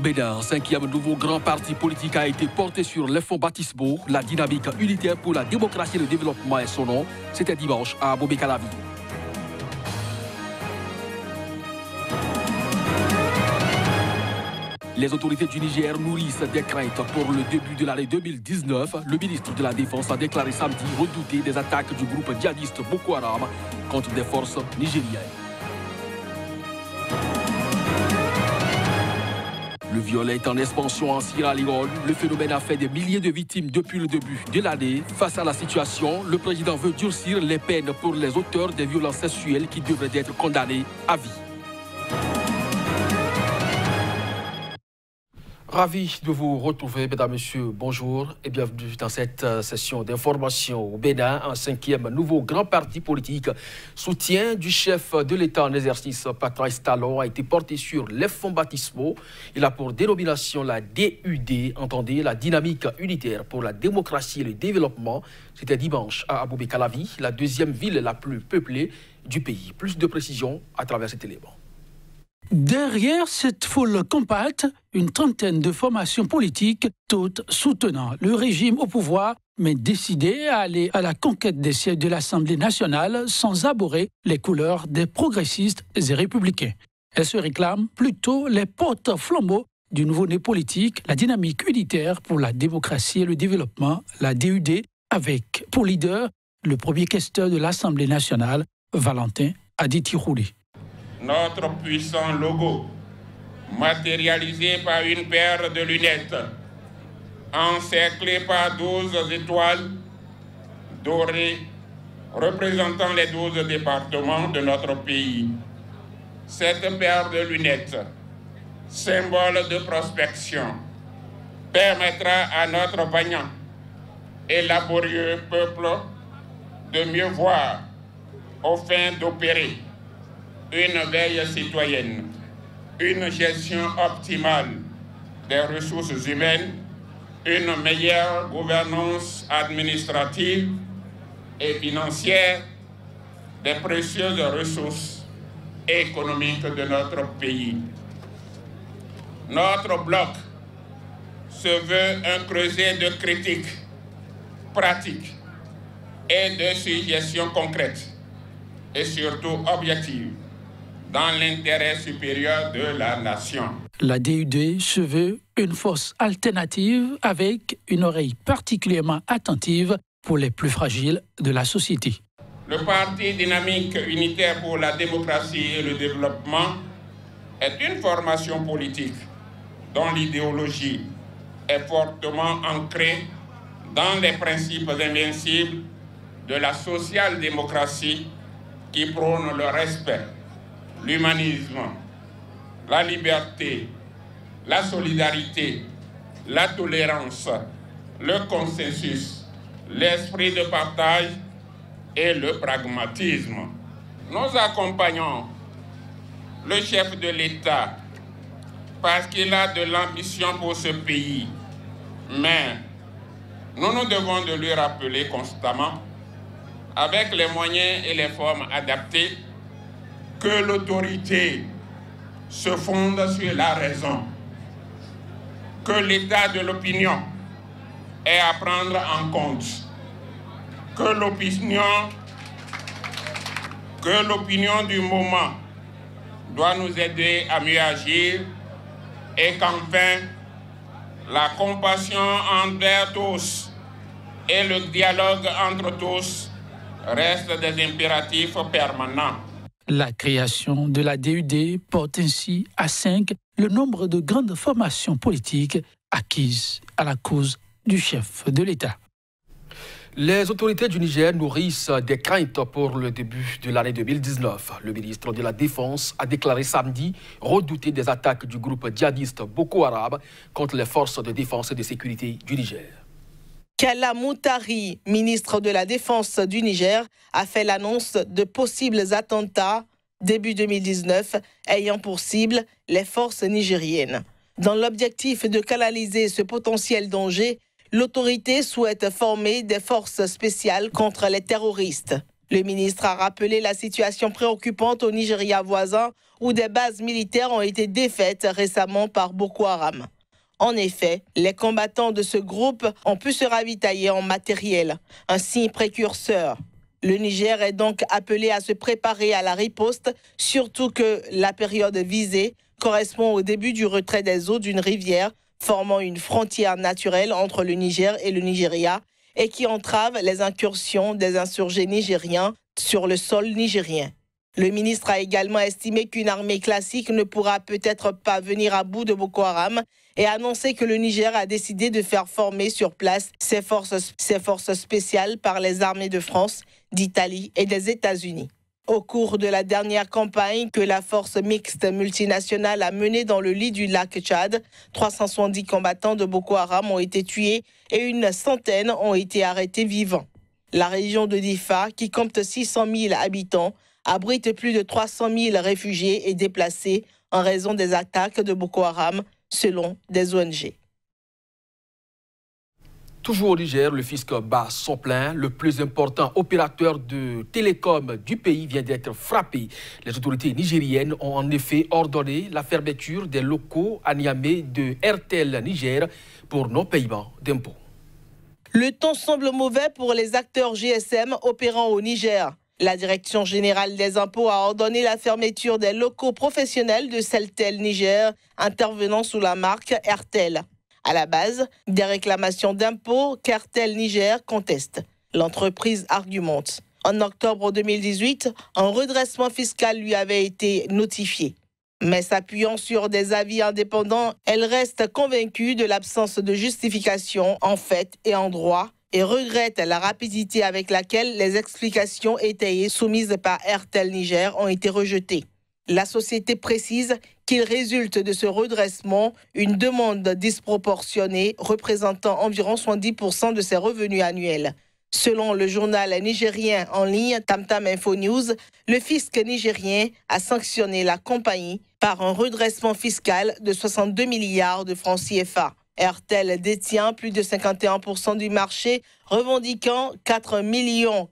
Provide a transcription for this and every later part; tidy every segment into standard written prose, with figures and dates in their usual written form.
Bénin, un cinquième nouveau grand parti politique a été porté sur les fonds baptismaux. La dynamique unitaire pour la démocratie et le développement est son nom. C'était dimanche à Bobé-Calavi. Les autorités du Niger nourrissent des craintes pour le début de l'année 2019. Le ministre de la Défense a déclaré samedi redouter des attaques du groupe djihadiste Boko Haram contre des forces nigériennes. Le viol est en expansion en Sierra Leone. Le phénomène a fait des milliers de victimes depuis le début de l'année. Face à la situation, le président veut durcir les peines pour les auteurs des violences sexuelles qui devraient être condamnés à vie. Ravi de vous retrouver, mesdames, messieurs, bonjour et bienvenue dans cette session d'information au Bénin. Un cinquième nouveau grand parti politique, soutien du chef de l'État en exercice, Patrice Talon, a été porté sur les fonds baptismaux. Il a pour dénomination la DUD, entendez, la dynamique unitaire pour la démocratie et le développement. C'était dimanche à Bobé-Calavi, la deuxième ville la plus peuplée du pays. Plus de précisions à travers cet élément. Derrière cette foule compacte, une trentaine de formations politiques, toutes soutenant le régime au pouvoir, mais décidées à aller à la conquête des sièges de l'Assemblée nationale sans abhorrer les couleurs des progressistes et républicains. Elles se réclament plutôt les porte-flambeaux du nouveau-né politique, la dynamique unitaire pour la démocratie et le développement, la DUD, avec pour leader le premier questeur de l'Assemblée nationale, Valentin Aditi-Roulé. Notre puissant logo, matérialisé par une paire de lunettes, encerclé par 12 étoiles dorées représentant les 12 départements de notre pays. Cette paire de lunettes, symbole de prospection, permettra à notre vaillant et laborieux peuple de mieux voir aux fins d'opérer une veille citoyenne, une gestion optimale des ressources humaines, une meilleure gouvernance administrative et financière des précieuses ressources économiques de notre pays. Notre bloc se veut un creuset de critiques pratiques et de suggestions concrètes et surtout objectives dans l'intérêt supérieur de la nation. La DUD se veut une force alternative avec une oreille particulièrement attentive pour les plus fragiles de la société. Le Parti dynamique unitaire pour la démocratie et le développement est une formation politique dont l'idéologie est fortement ancrée dans les principes invincibles de la social-démocratie qui prône le respect, l'humanisme, la liberté, la solidarité, la tolérance, le consensus, l'esprit de partage et le pragmatisme. Nous accompagnons le chef de l'État parce qu'il a de l'ambition pour ce pays, mais nous devons de lui rappeler constamment, avec les moyens et les formes adaptées, que l'autorité se fonde sur la raison, que l'état de l'opinion est à prendre en compte, que l'opinion du moment doit nous aider à mieux agir et qu'enfin, la compassion envers tous et le dialogue entre tous restent des impératifs permanents. La création de la DUD porte ainsi à 5 le nombre de grandes formations politiques acquises à la cause du chef de l'État. Les autorités du Niger nourrissent des craintes pour le début de l'année 2019. Le ministre de la Défense a déclaré samedi redouter des attaques du groupe djihadiste Boko Haram contre les forces de défense et de sécurité du Niger. Kalla Moutari, ministre de la Défense du Niger, a fait l'annonce de possibles attentats début 2019 ayant pour cible les forces nigériennes. Dans l'objectif de canaliser ce potentiel danger, l'autorité souhaite former des forces spéciales contre les terroristes. Le ministre a rappelé la situation préoccupante au Nigeria voisin où des bases militaires ont été défaites récemment par Boko Haram. En effet, les combattants de ce groupe ont pu se ravitailler en matériel, un signe précurseur. Le Niger est donc appelé à se préparer à la riposte, surtout que la période visée correspond au début du retrait des eaux d'une rivière formant une frontière naturelle entre le Niger et le Nigeria et qui entrave les incursions des insurgés nigériens sur le sol nigérien. Le ministre a également estimé qu'une armée classique ne pourra peut-être pas venir à bout de Boko Haram et annoncé que le Niger a décidé de faire former sur place ses forces spéciales par les armées de France, d'Italie et des États-Unis. Au cours de la dernière campagne que la force mixte multinationale a menée dans le lit du lac Tchad, 370 combattants de Boko Haram ont été tués et une centaine ont été arrêtés vivants. La région de Difa, qui compte 600 000 habitants, abrite plus de 300 000 réfugiés et déplacés en raison des attaques de Boko Haram, selon des ONG. Toujours au Niger, le fisc bat son plein. Le plus important opérateur de télécom du pays vient d'être frappé. Les autorités nigériennes ont en effet ordonné la fermeture des locaux à Niamey de RTL Niger pour non-paiement d'impôts. Le temps semble mauvais pour les acteurs GSM opérant au Niger. La Direction générale des impôts a ordonné la fermeture des locaux professionnels de Celtel Niger intervenant sous la marque RTL. À la base, des réclamations d'impôts qu'RTL Niger conteste. L'entreprise argumente. En octobre 2018, un redressement fiscal lui avait été notifié. Mais s'appuyant sur des avis indépendants, elle reste convaincue de l'absence de justification en fait et en droit et regrette la rapidité avec laquelle les explications étayées soumises par RTL Niger ont été rejetées. La société précise qu'il résulte de ce redressement une demande disproportionnée représentant environ 70% de ses revenus annuels. Selon le journal nigérien en ligne Tamtam Info News, le fisc nigérien a sanctionné la compagnie par un redressement fiscal de 62 milliards de francs CFA. RTL détient plus de 51% du marché, revendiquant 4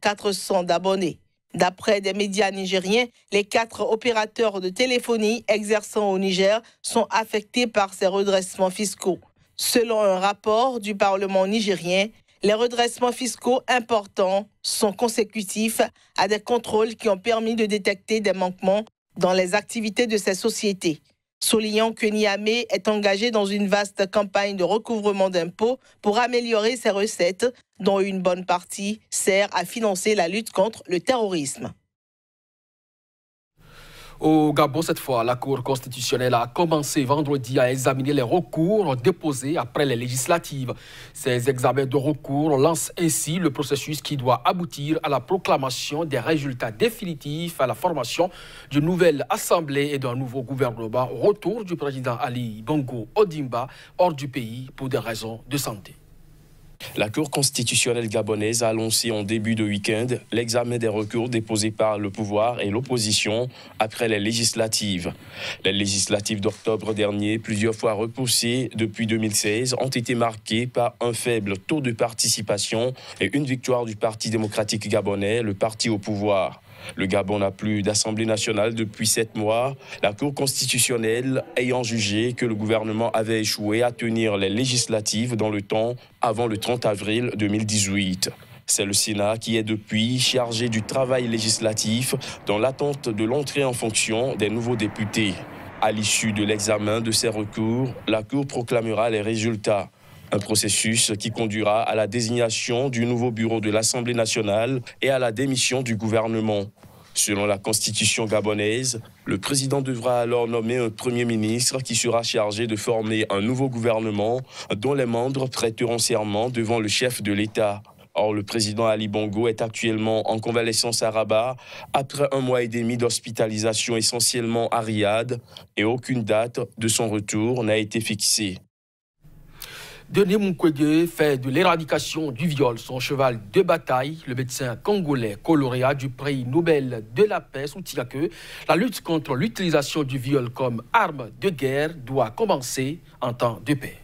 400 000 d'abonnés. D'après des médias nigériens, les 4 opérateurs de téléphonie exerçant au Niger sont affectés par ces redressements fiscaux. Selon un rapport du Parlement nigérien, les redressements fiscaux importants sont consécutifs à des contrôles qui ont permis de détecter des manquements dans les activités de ces sociétés. Soulignant que Niamey est engagé dans une vaste campagne de recouvrement d'impôts pour améliorer ses recettes, dont une bonne partie sert à financer la lutte contre le terrorisme. Au Gabon, cette fois, la Cour constitutionnelle a commencé vendredi à examiner les recours déposés après les législatives. Ces examens de recours lancent ainsi le processus qui doit aboutir à la proclamation des résultats définitifs à la formation d'une nouvelle assemblée et d'un nouveau gouvernement au retour du président Ali Bongo Ondimba hors du pays pour des raisons de santé. La Cour constitutionnelle gabonaise a annoncé en début de week-end l'examen des recours déposés par le pouvoir et l'opposition après les législatives. Les législatives d'octobre dernier, plusieurs fois repoussées depuis 2016, ont été marquées par un faible taux de participation et une victoire du Parti démocratique gabonais, le parti au pouvoir. Le Gabon n'a plus d'Assemblée nationale depuis 7 mois, la Cour constitutionnelle ayant jugé que le gouvernement avait échoué à tenir les législatives dans le temps avant le 30 avril 2018. C'est le Sénat qui est depuis chargé du travail législatif dans l'attente de l'entrée en fonction des nouveaux députés. À l'issue de l'examen de ces recours, la Cour proclamera les résultats. Un processus qui conduira à la désignation du nouveau bureau de l'Assemblée nationale et à la démission du gouvernement. Selon la constitution gabonaise, le président devra alors nommer un premier ministre qui sera chargé de former un nouveau gouvernement dont les membres prêteront serment devant le chef de l'État. Or, le président Ali Bongo est actuellement en convalescence à Rabat après 1 mois et demi d'hospitalisation essentiellement à Riyad et aucune date de son retour n'a été fixée. Denis Mukwege fait de l'éradication du viol son cheval de bataille. Le médecin congolais lauréat du prix Nobel de la paix soutient que la lutte contre l'utilisation du viol comme arme de guerre doit commencer en temps de paix.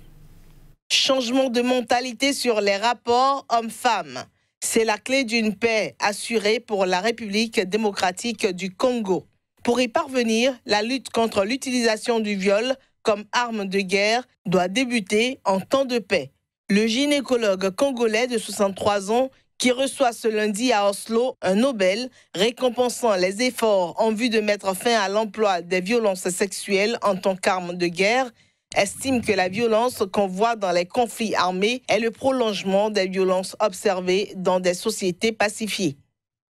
Changement de mentalité sur les rapports hommes-femmes. C'est la clé d'une paix assurée pour la République démocratique du Congo. Pour y parvenir, la lutte contre l'utilisation du viol comme arme de guerre doit débuter en temps de paix. Le gynécologue congolais de 63 ans qui reçoit ce lundi à Oslo un Nobel récompensant les efforts en vue de mettre fin à l'emploi des violences sexuelles en tant qu'arme de guerre, estime que la violence qu'on voit dans les conflits armés est le prolongement des violences observées dans des sociétés pacifiées.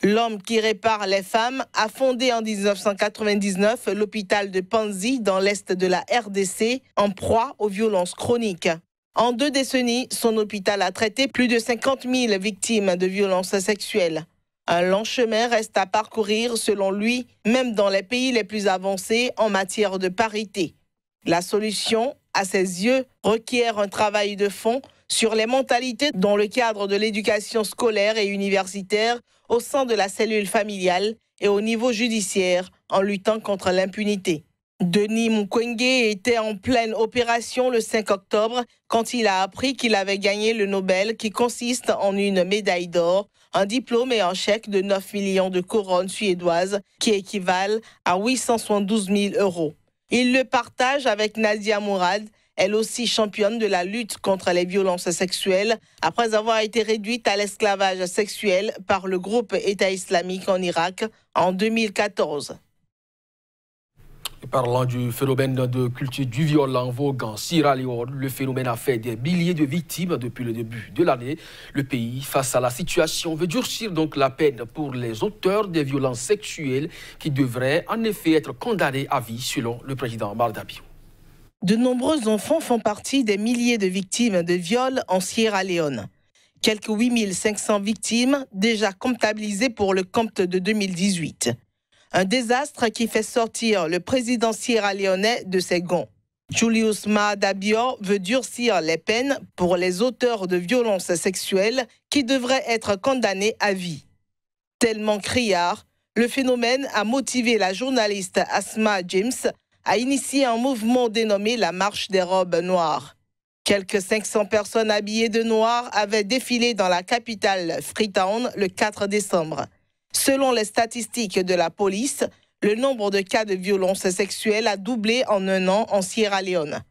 L'homme qui répare les femmes a fondé en 1999 l'hôpital de Panzi dans l'est de la RDC en proie aux violences chroniques. En 2 décennies, son hôpital a traité plus de 50 000 victimes de violences sexuelles. Un long chemin reste à parcourir selon lui, même dans les pays les plus avancés en matière de parité. La solution, à ses yeux, requiert un travail de fond sur les mentalités dans le cadre de l'éducation scolaire et universitaire, au sein de la cellule familiale et au niveau judiciaire, en luttant contre l'impunité. Denis Mukwege était en pleine opération le 5 octobre quand il a appris qu'il avait gagné le Nobel qui consiste en une médaille d'or, un diplôme et un chèque de 9 millions de couronnes suédoises qui équivalent à 872 000 €. Il le partage avec Nadia Mourad, elle aussi championne de la lutte contre les violences sexuelles, après avoir été réduite à l'esclavage sexuel par le groupe État islamique en Irak en 2014. Et parlant du phénomène de culture du viol en vogue en Sierra Leone, le phénomène a fait des milliers de victimes depuis le début de l'année. Le pays, face à la situation, veut durcir donc la peine pour les auteurs des violences sexuelles qui devraient en effet être condamnés à vie selon le président Mardabio. De nombreux enfants font partie des milliers de victimes de viols en Sierra Leone. Quelques 8 500 victimes déjà comptabilisées pour le compte de 2018. Un désastre qui fait sortir le président sierra-léonais de ses gonds. Julius Maada Bio veut durcir les peines pour les auteurs de violences sexuelles qui devraient être condamnés à vie. Tellement criard, le phénomène a motivé la journaliste Asma James à initier un mouvement dénommé la Marche des robes noires. Quelques 500 personnes habillées de noir avaient défilé dans la capitale Freetown le 4 décembre. Selon les statistiques de la police, le nombre de cas de violences sexuelles a doublé en 1 an en Sierra Leone.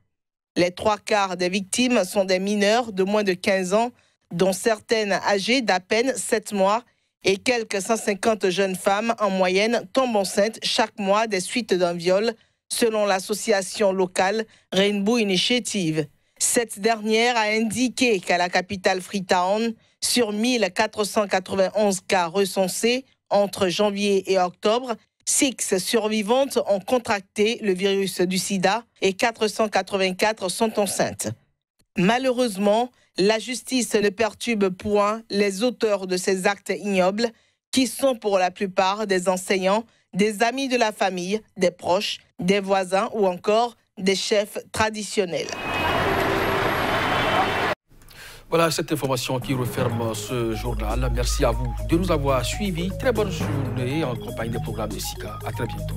Les 3/4 des victimes sont des mineurs de moins de 15 ans, dont certaines âgées d'à peine 7 mois, et quelques 150 jeunes femmes en moyenne tombent enceintes chaque mois des suites d'un viol, selon l'association locale Rainbow Initiative. Cette dernière a indiqué qu'à la capitale Freetown, sur 1491 cas recensés entre janvier et octobre, 6 survivantes ont contracté le virus du sida et 484 sont enceintes. Malheureusement, la justice ne perturbe point les auteurs de ces actes ignobles qui sont pour la plupart des enseignants, des amis de la famille, des proches, des voisins ou encore des chefs traditionnels. Voilà cette information qui referme ce journal. Merci à vous de nous avoir suivis. Très bonne journée en compagnie des programmes de SICA. À très bientôt.